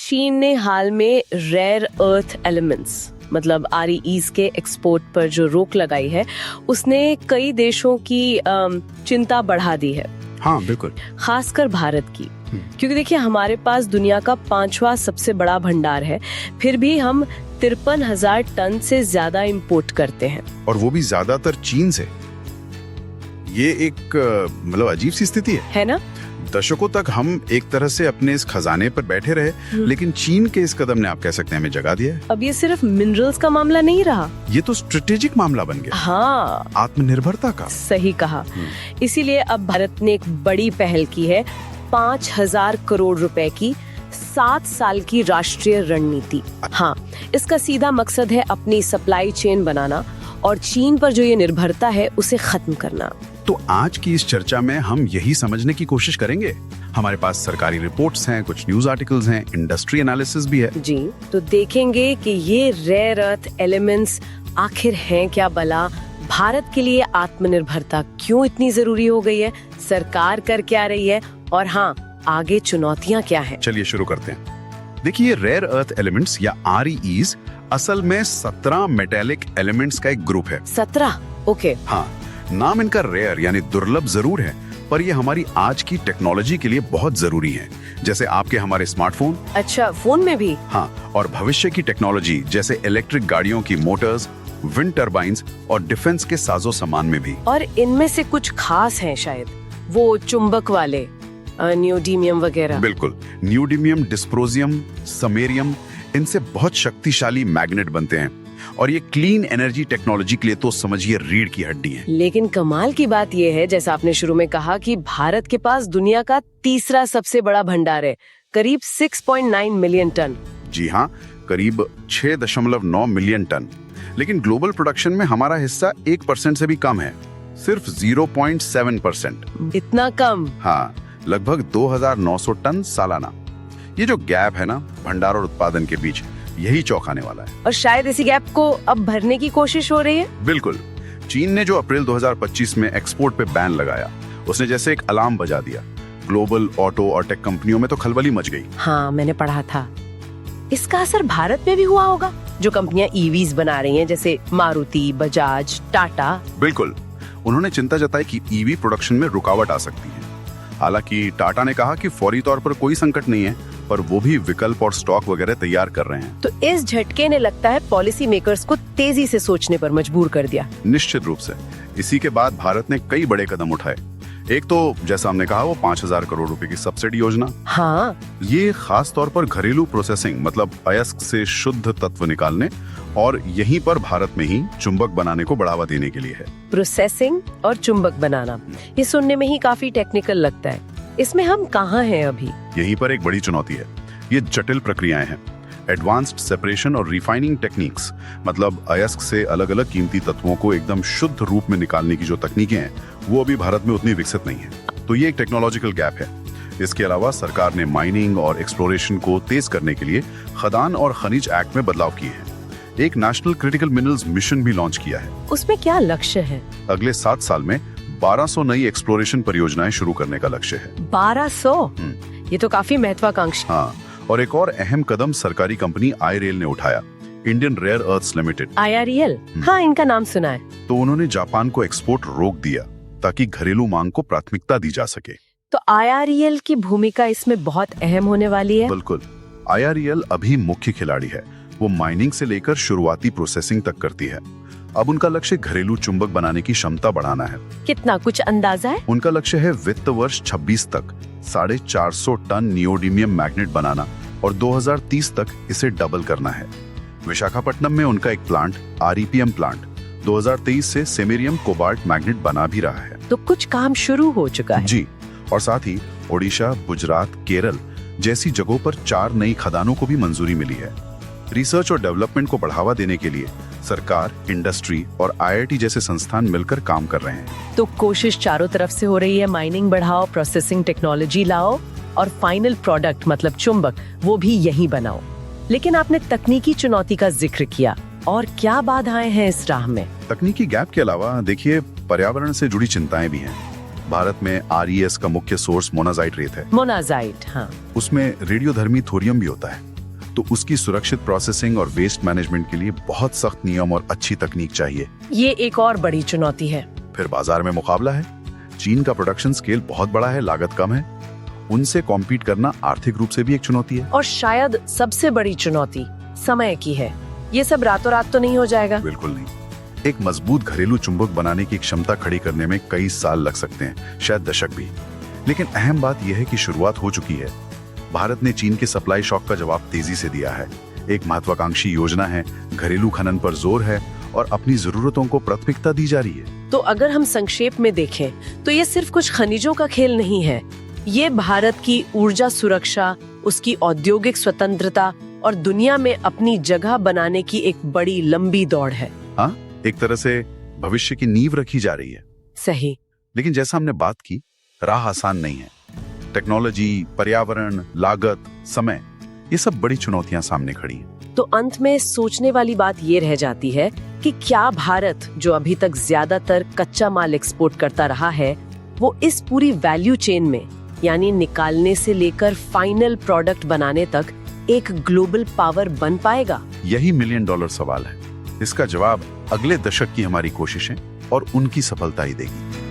चीन ने हाल में रेयर अर्थ एलिमेंट्स मतलब REEs के एक्सपोर्ट पर जो रोक लगाई है उसने कई देशों की चिंता बढ़ा दी है। हाँ बिल्कुल, खासकर भारत की, क्योंकि देखिए हमारे पास दुनिया का 5वां सबसे बड़ा भंडार है, फिर भी हम 53,000 टन से ज्यादा इंपोर्ट करते हैं, और वो भी ज्यादातर चीन से। ये एक मतलब अजीब सी स्थिति है ना? दशकों तक हम एक तरह से अपने इस खजाने पर बैठे रहे, लेकिन चीन के इस कदम ने, आप कह सकते हैं, हमें जगा दिया है। अब ये सिर्फ मिनरल्स का मामला नहीं रहा, ये तो स्ट्रेटेजिक मामला बन गया। हाँ, आत्मनिर्भरता का। सही कहा। इसीलिए अब भारत ने एक बड़ी पहल की है, 5,000 करोड़ रुपए की 7 साल की राष्ट्रीय रणनीति। हाँ, इसका सीधा मकसद है अपनी सप्लाई चेन बनाना और चीन पर जो ये निर्भरता है उसे खत्म करना। तो आज की इस चर्चा में हम यही समझने की कोशिश करेंगे। हमारे पास सरकारी रिपोर्ट्स हैं, कुछ न्यूज आर्टिकल्स हैं, इंडस्ट्री एनालिसिस भी है। जी, तो देखेंगे कि ये रेयर अर्थ एलिमेंट्स आखिर हैं क्या भला, भारत के लिए आत्मनिर्भरता क्यों इतनी जरूरी हो गई है, सरकार कर क्या रही है, और हाँ, आगे चुनौतियाँ क्या हैं। चलिए शुरू करते हैं। देखिए, रेयर अर्थ एलिमेंट्स या REEs असल में 17 मेटेलिक एलिमेंट्स का एक ग्रुप है। 17? ओके। हाँ, नाम इनका रेयर यानी दुर्लभ जरूर है, पर ये हमारी आज की टेक्नोलॉजी के लिए बहुत जरूरी है, जैसे आपके हमारे स्मार्टफोन। अच्छा, फोन में भी? हाँ, और भविष्य की टेक्नोलॉजी जैसे इलेक्ट्रिक गाड़ियों की मोटर्स, विंड टर्बाइंस और डिफेंस के साजो सामान में भी। और इनमें से कुछ खास हैं शायद, वो चुंबक वाले नियोडीमियम वगैरह। बिल्कुल, नियोडीमियम, डिस्प्रोजियम, समेरियम, इनसे बहुत शक्तिशाली मैग्नेट बनते हैं, और ये क्लीन एनर्जी टेक्नोलॉजी के लिए तो समझिए रीढ़ की हड्डी है। लेकिन कमाल की बात यह है, जैसा आपने शुरू में कहा, कि भारत के पास दुनिया का 3रा सबसे बड़ा भंडार है, करीब 6.9 मिलियन टन। जी हाँ, करीब 6.9 मिलियन टन। लेकिन ग्लोबल प्रोडक्शन में हमारा हिस्सा 1% से भी कम है, सिर्फ 0.7%। इतना कम? हाँ, लगभग 2,900 टन सालाना। ये जो गैप है ना भंडार और उत्पादन के बीच, यही चौंकाने वाला है। और शायद इसी गैप को अब भरने की कोशिश हो रही है। बिल्कुल, चीन ने जो अप्रैल 2025 में एक्सपोर्ट पे बैन लगाया, उसने जैसे एक अलार्म बजा दिया। ग्लोबल ऑटो और टेक कंपनियों में तो खलबली मच गई। हाँ, मैंने पढ़ा था। इसका असर भारत में भी हुआ होगा, जो कंपनियां EVs बना रही हैं, जैसे मारुति, बजाज, टाटा। बिल्कुल, उन्होंने चिंता जताई कि EV प्रोडक्शन में रुकावट आ सकती है। हालांकि टाटा ने कहा कि फौरी तौर पर कोई संकट नहीं है, पर वो भी विकल्प और स्टॉक वगैरह तैयार कर रहे हैं। तो इस झटके ने लगता है पॉलिसी मेकर्स को तेजी से सोचने पर मजबूर कर दिया। निश्चित रूप से। इसी के बाद भारत ने कई बड़े कदम उठाए। एक तो जैसा हमने कहा, वो 5,000 करोड़ रुपए की सब्सिडी योजना। हाँ, ये खास तौर पर घरेलू प्रोसेसिंग मतलब अयस्क से शुद्ध तत्व निकालने और यहीं पर भारत में ही चुंबक बनाने को बढ़ावा देने के लिए है। प्रोसेसिंग और चुंबक बनाना, ये सुनने में ही काफी टेक्निकल लगता है। इसमें हम कहाँ हैं अभी? यहीं पर एक बड़ी चुनौती है। ये जटिल प्रक्रियाएं हैं। एडवांस्ड सेपरेशन और रिफाइनिंग टेक्निक्स, मतलब अयस्क से अलग अलग कीमती तत्वों को एकदम शुद्ध रूप में निकालने की जो तकनीकें हैं, वो अभी भारत में उतनी विकसित नहीं है। तो ये एक टेक्नोलॉजिकल गैप है। इसके अलावा सरकार ने माइनिंग और एक्सप्लोरेशन को तेज करने के लिए खदान और खनिज एक्ट में बदलाव किए हैं। एक नेशनल क्रिटिकल मिनरल्स मिशन भी लॉन्च किया है। उसमें क्या लक्ष्य है? अगले 7 साल में 1200 नई एक्सप्लोरेशन परियोजनाएं शुरू करने का लक्ष्य है। 1200? ये तो काफी महत्वाकांक्षी। हाँ, और एक और अहम कदम सरकारी कंपनी IREL ने उठाया, Indian rare earths limited. IREL? हाँ, इनका नाम सुना है। तो उन्होंने जापान को एक्सपोर्ट रोक दिया ताकि घरेलू मांग को प्राथमिकता दी जा सके। तो IREL की भूमिका इसमें बहुत अहम होने वाली है। बिल्कुल, IREL अभी मुख्य खिलाड़ी है। वो माइनिंग से लेकर शुरुआती प्रोसेसिंग तक करती है। अब उनका लक्ष्य घरेलू चुंबक बनाने की क्षमता बढ़ाना है। कितना, कुछ अंदाजा है? उनका लक्ष्य है वित्त वर्ष 26 तक 450 टन नियोडीमियम मैग्नेट बनाना और 2030 तक इसे डबल करना है। विशाखापट्टनम में उनका एक प्लांट, REPM प्लांट, 2023 से सेमेरियम कोबाल्ट मैग्नेट बना भी रहा है। तो कुछ काम शुरू हो चुका है। जी, और साथ ही ओडिशा, गुजरात, केरल जैसी जगहों पर 4 नई खदानों को भी मंजूरी मिली है। रिसर्च और डेवलपमेंट को बढ़ावा देने के लिए सरकार, इंडस्ट्री और IIT जैसे संस्थान मिलकर काम कर रहे हैं। तो कोशिश चारों तरफ से हो रही है, माइनिंग बढ़ाओ, प्रोसेसिंग टेक्नोलॉजी लाओ और फाइनल प्रोडक्ट मतलब चुंबक वो भी यहीं बनाओ। लेकिन आपने तकनीकी चुनौती का जिक्र किया, और क्या बाधाएं हैं इस राह में? तकनीकी गैप के अलावा देखिए, पर्यावरण से जुड़ी चिंताएं भी हैं। भारत में RES का मुख्य सोर्स मोनाजाइट रेत है। मोनाजाइट, हाँ। उसमें रेडियोधर्मी थोरियम भी होता है। तो उसकी सुरक्षित प्रोसेसिंग और वेस्ट मैनेजमेंट के लिए बहुत सख्त नियम और अच्छी तकनीक चाहिए। ये एक और बड़ी चुनौती है। फिर बाजार में मुकाबला है। चीन का प्रोडक्शन स्केल बहुत बड़ा है, लागत कम है। उनसे कॉम्पीट करना आर्थिक रूप से भी एक चुनौती है। और शायद सबसे बड़ी चुनौती समय की है। ये सब रातों रात तो नहीं हो जाएगा। बिल्कुल नहीं। एक मजबूत घरेलू चुंबक बनाने की क्षमता खड़ी करने में कई साल लग सकते हैं, शायद दशक भी। लेकिन अहम बात यह है कि शुरुआत हो चुकी है। भारत ने चीन के सप्लाई शॉक का जवाब तेजी से दिया है। एक महत्वाकांक्षी योजना है, घरेलू खनन पर जोर है और अपनी जरूरतों को प्राथमिकता दी जा रही है। तो अगर हम संक्षेप में देखें तो ये सिर्फ कुछ खनिजों का खेल नहीं है। ये भारत की ऊर्जा सुरक्षा, उसकी औद्योगिक स्वतंत्रता और दुनिया में अपनी जगह बनाने की एक बड़ी लंबी दौड़ है। हाँ, एक तरह से भविष्य की नींव रखी जा रही है। सही। लेकिन जैसा हमने बात की, राह आसान नहीं है। टेक्नोलॉजी, पर्यावरण, लागत, समय, ये सब बड़ी चुनौतियां सामने खड़ी हैं। तो अंत में सोचने वाली बात ये रह जाती है कि क्या भारत, जो अभी तक ज्यादातर कच्चा माल एक्सपोर्ट करता रहा है, वो इस पूरी वैल्यू चेन में, यानी निकालने से लेकर फाइनल प्रोडक्ट बनाने तक एक ग्लोबल पावर बन पाएगा? यही $1 मिलियन सवाल है। इसका जवाब अगले दशक की हमारी कोशिशें और उनकी सफलता ही देगी।